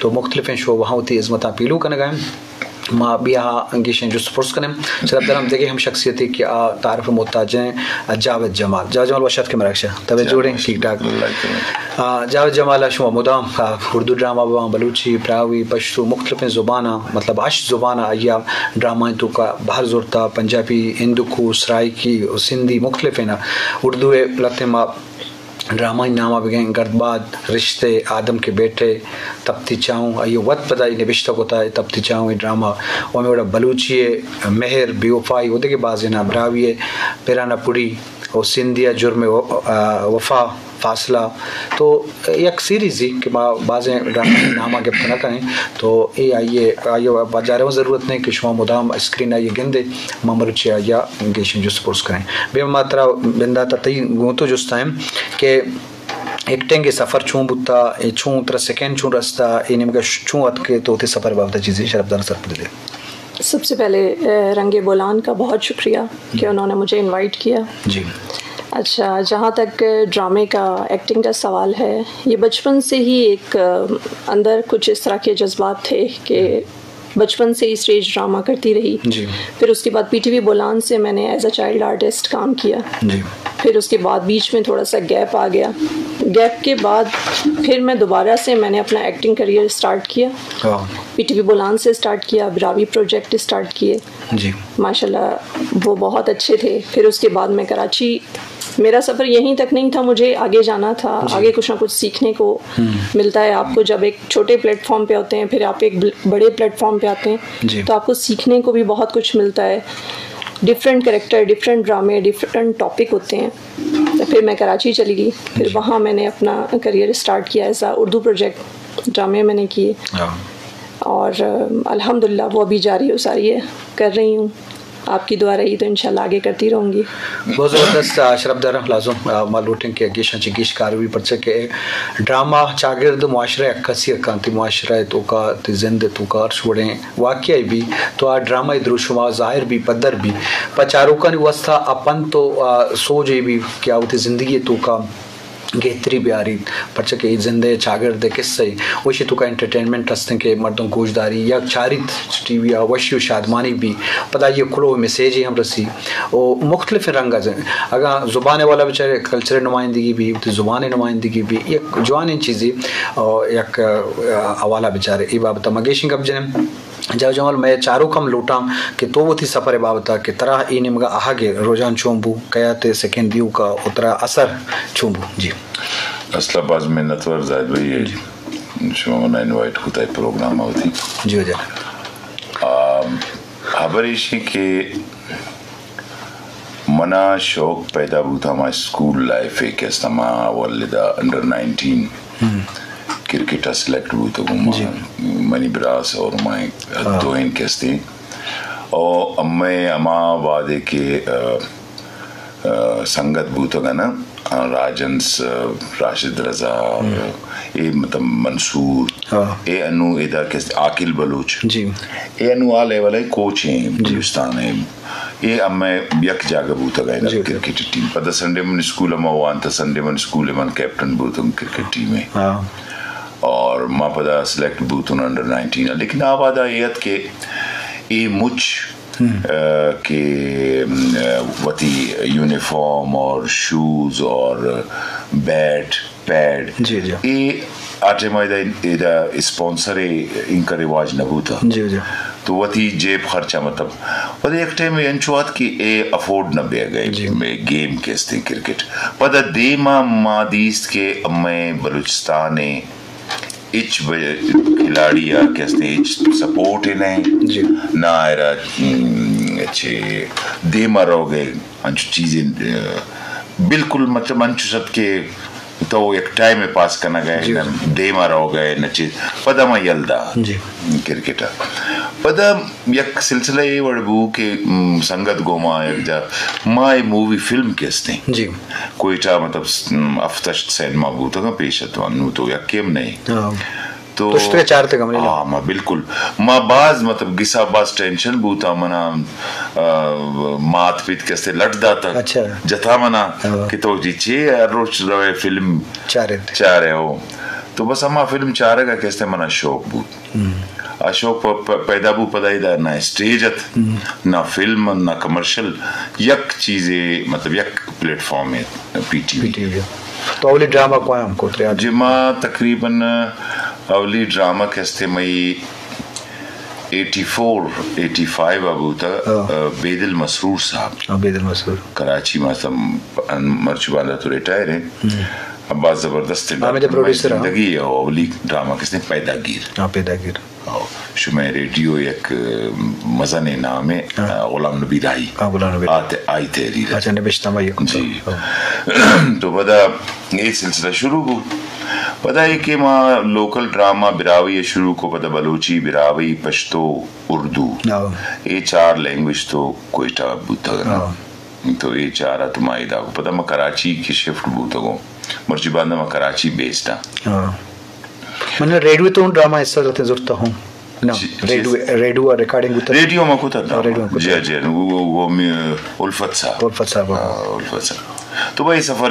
तो मुख्तलिफ शो वहाँ होती इज़्मत पीलू का नगाएं माँ बिया अंगेशन जो स्पोर्ट्स करें शरफ दरम देखे हम शख्सियती कि तारफ़ मोहताज हैं जावेद जमाल वशत के मराक्षा तब जोड़े ठीक ठाक जावेद जमाल शुमा मुदाम उर्दू ड्रामा बलूची प्रावी पश्तो मुख्तलिफ ज़ुबाना मतलब अश ज़ुबाना या ड्रामा तो का बाहर ज़ोरता पंजाबी हिंदू सराइकी सिंधी मुख्तलिफ है ना उर्दू लतमा ड्रामा नामा बगैन गर्दबाद रिश्ते आदम के बेटे तपती चाऊँ ये वत पता ही निबिश्ता होता है तपती चाऊँ ये ड्रामा और में बड़ा बलूची मेहर बेवफाई वो देखे बाज़ ना ब्रावी पेराना पुड़ी और सिंधिया जुर्म वफा फासला तो एक सीरीज़ ही कि बाज़ें ड्रामा नामा के पना करें तो ये आइए बाजार में ज़रूरत नहीं कि शुमा मुदाम स्क्रीन आइए गेंदे ममरुची या गेशन जो स्पोर्ट्स करें बे मात्रा बिंदा तई गोतो जुस्ता है कि एक्टिंग के सफ़र छूँ बुता छूँ तरह सेकेंड छूँ रास्ता इन्हें का छूँ अत के तो थे सफ़र बाबत चीज़ें शरफदार सर पर दे। सबसे पहले रंगे बोलान का बहुत शुक्रिया कि उन्होंने मुझे इनवाइट किया जी। अच्छा, जहाँ तक ड्रामे का एक्टिंग का सवाल है, ये बचपन से ही एक अंदर कुछ इस तरह के जज्बात थे कि बचपन से ही स्टेज ड्रामा करती रही जी। फिर उसके बाद पीटीवी बोलान से मैंने एज अ चाइल्ड आर्टिस्ट काम किया जी। फिर उसके बाद बीच में थोड़ा सा गैप आ गया, गैप के बाद फिर मैं दोबारा से मैंने अपना एक्टिंग करियर स्टार्ट किया, पीटीवी बोलान से स्टार्ट किया, ब्रावी प्रोजेक्ट स्टार्ट किए जी। माशाल्लाह वो बहुत अच्छे थे। फिर उसके बाद मैं कराची, मेरा सफ़र यहीं तक नहीं था, मुझे आगे जाना था, आगे कुछ ना कुछ सीखने को मिलता है आपको जब एक छोटे प्लेटफॉर्म पे होते हैं, फिर आप एक बड़े प्लेटफॉर्म पे आते हैं तो आपको सीखने को भी बहुत कुछ मिलता है। डिफरेंट कैरेक्टर, डिफरेंट ड्रामे, डिफरेंट टॉपिक होते हैं। तो फिर मैं कराची चली गई, फिर वहाँ मैंने अपना करियर स्टार्ट किया, ऐसा उर्दू प्रोजेक्ट ड्रामे मैंने किए और अल्हम्दुलिल्लाह वो अभी जारी हो सारी है, कर रही हूँ। आपकी दुआ रही तो इंशाल्लाह आगे करती रहूँगी। बहुत ज़बरदस्त शरफदार लाजुम मालूटिंग के अगेश चिकीश कारवी पर के ड्रामा चागिर्द मुआशरे अक्सी अकांति मुआशरा तो का जिंद तो का छोड़े वाक़ई भी तो आ ड्रामा दृश्यमा ज़ाहिर भी पदर भी पचारों का अवस्था अपन तो सोच भी क्या होती ज़िंदगी तो का गेतरी भी आ रही पर्चा के जिंदे चागर्दे किस्से वशी तो का एंटरटेनमेंट रस्ते के मर्दों गोशदारी या चारित टीवी अवश्य शादमानी भी पता ये खुलो मैसेज ही हम रसी और मुख्तलिफ रंग अगर ज़ुबान वाला बेचारे कल्चर नुमाइंदगी भी ज़ुबान नुमाइंदगी भी एक जवान चीज़ें और एक हवाला बेचारे ये बाबत मगेशिंग अब जन जब जमल मैं चारों कम लूटा कि तो वो थी सफ़र बाबता कि तरह इन मगा आगे रोजान चोंबू कयाते सेकेंड व्यू का उतरा असर चोंबू जी। असलाबाद में नतवर जायद भाई है शो ना इनवाइट होता है प्रोग्राम होती जी वजह खबर इसी के मना शौक पैदा हुआ था हमारे स्कूल लाइफ है कि समा वालिदा अंडर 19 क्रिकेट सेलेक्ट हुआ तो मनी ब्रास और मैं दो इन कैसे और मैं अम्मा वादे के संगत भूत ना राजंस राशिद रजा ए मतलब मंसूर ए अनु इधर के आकिल बलूच जी ए अनु वाले वाले कोच हैं हिंदुस्तान है ये अम्मे यक जागा भूत गए क्रिकेट टीम पता संडे मन स्कूल में वो अंत संडे मन स्कूल में कैप्टन भूत क्रिकेट टीम में और माँ पदा सिलेक्ट बूथ अंडर 19 लेकिन आवादा यत के ये मुझ के वती यूनिफॉर्म और शूज और बैट पैड ये आटे मैदा इधा स्पॉन्सर इनका रिवाज न होता तो वती जेब खर्चा मतलब पता एक टाइम में अंचुआत की ए अफोर्ड न बे गए में गेम केस्ते क्रिकेट पता देमा मादीस के अम्मे बलूचिस्तान ने इच खिलाड़ी या कैसे इच सपोर्ट ही नहीं ना era अच्छे दे मरोगे अंचु चीजें बिल्कुल मतलब अंचु सबके तो एक टाइम में पास करना गए न दे मरोगे न चीज पता मैं यल्दा क्रिकेटर पता एक सिलसिला ये वर्बू के संगत गोमा एक जा माय मूवी फिल्म कैसे जी कोई टा मतलब अफ्ताश सिनेमा बूता का पेशत वानू तो या केम नहीं तो चार तक हमने हाँ माँ बिल्कुल माँ बाज मतलब गिसा बाज टेंशन बूता मना मात पित कैसे लट दाता जथा मना कि तो जीचे रोज रवे फिल्म चारे हो तो बस हम फिल्म चाह रहे का कैसे मना शौक बूत अशोक पैदा बू पदाईदा ना स्टेजत ना फिल्म ना कमर्शियल यक चीजें मतलब यक प्लेटफॉर्म है पीटीवी तो अवली ड्रामा को हमको जिमा तकरीबन अवली ड्रामा कैसे मई 84-85 अबू तक बेदिल मसरूर साहब बेदिल मसरूर कराची में मरचुबाला तो रिटायर है अब बात जबरदस्त जिंदगी है अवली ड्रामा किसने पैदागीर शुमे रेडियो एक मजा ने नाम है गुलाम नबी राही आते आई तेरी अच्छा नबिश्तमा जी तो बदा ये सिलसिला शुरू हो पता है कि माँ लोकल ड्रामा बिरावी शुरू को पता बलूची बिरावी पश्तो उर्दू ये 4 लैंग्वेज तो कोयटा बूता तो ये 4 तुम्हारी दा पता मैं कराची की शिफ्ट बूता को मर्जीबांदा मैं कराची बेस्ड मैंने रेडियो तो ड्रामा हिस्सा लेते जरूरत हूँ ना रेडियो रिकॉर्डिंग रेडियो में कुछ था जी जी वो उल्फत साहब तो भाई सफर